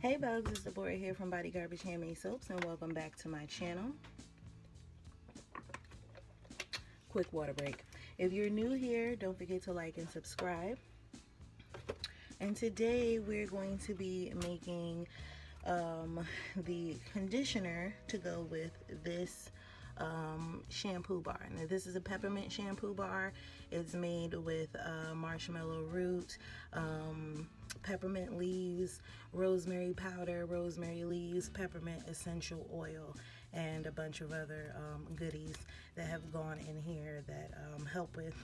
Hey bugs, it's Deborah here from BodyGarbage Handmade Soaps, and welcome back to my channel. Quick water break. If you're new here, don't forget to like and subscribe. And today we're going to be making the conditioner to go with this shampoo bar. Now this is a peppermint shampoo bar. It's made with marshmallow root, peppermint leaves, rosemary powder, rosemary leaves, peppermint essential oil, and a bunch of other goodies that have gone in here that help with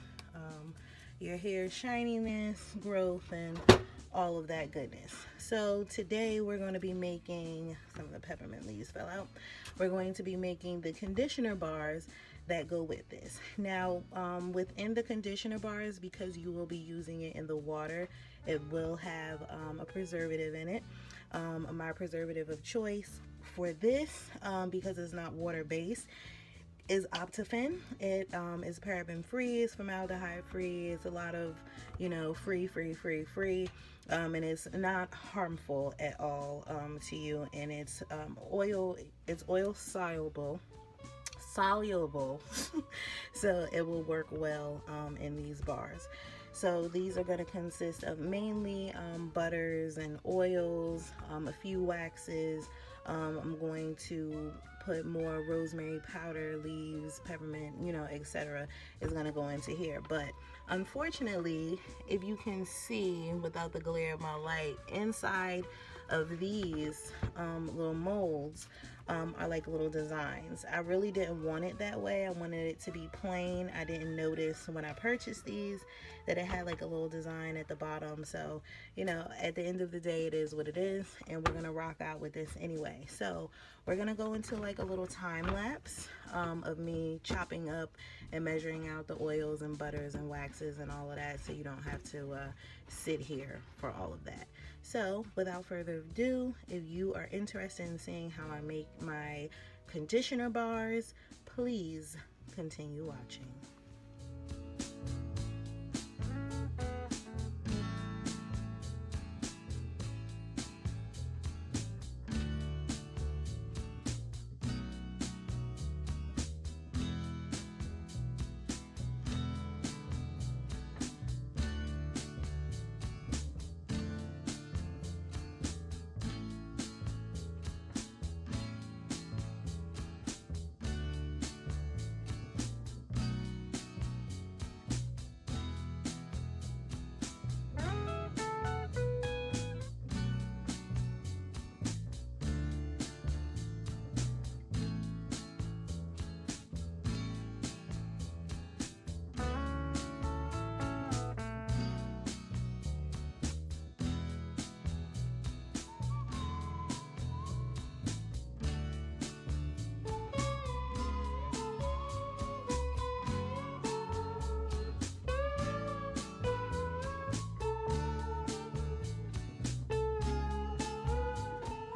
your hair shininess, growth, and all of that goodness. So today we're going to be making, some of the peppermint leaves fell out, we're going to be making the conditioner bars that go with this. Now within the conditioner bars, because you will be using it in the water, it will have a preservative in it. My preservative of choice for this, because it's not water based, is Optifin. It is paraben free, it's formaldehyde free, it's a lot of, you know, free, and it's not harmful at all to you, and it's oil soluble so it will work well in these bars. So these are going to consist of mainly butters and oils, a few waxes. I'm going to put more rosemary powder, leaves, peppermint, you know, etc. is going to go into here. But unfortunately, if you can see without the glare of my light, inside of these little molds are like little designs. I really didn't want it that way. I wanted it to be plain. I didn't notice when I purchased these that it had like a little design at the bottom. So, you know, at the end of the day, it is what it is, and we're gonna rock out with this anyway. So we're gonna go into like a little time lapse of me chopping up and measuring out the oils and butters and waxes and all of that, so you don't have to sit here for all of that. So without further ado, if you are interested in seeing how I make my conditioner bars, please continue watching.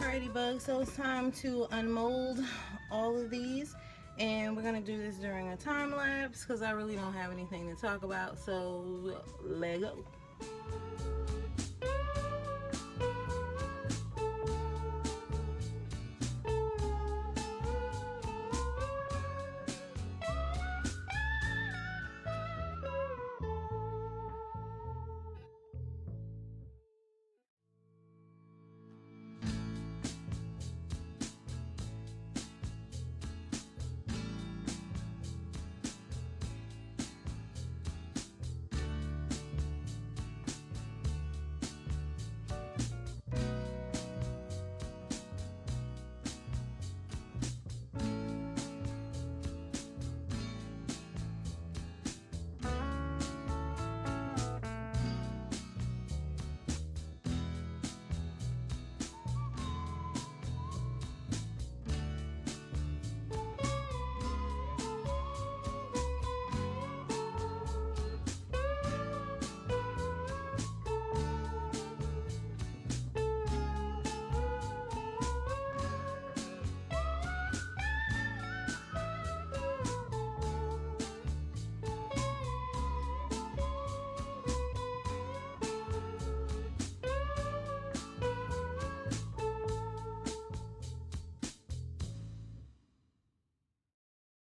Alrighty bugs, so it's time to unmold all of these, and we're gonna do this during a time lapse because I really don't have anything to talk about, so let go.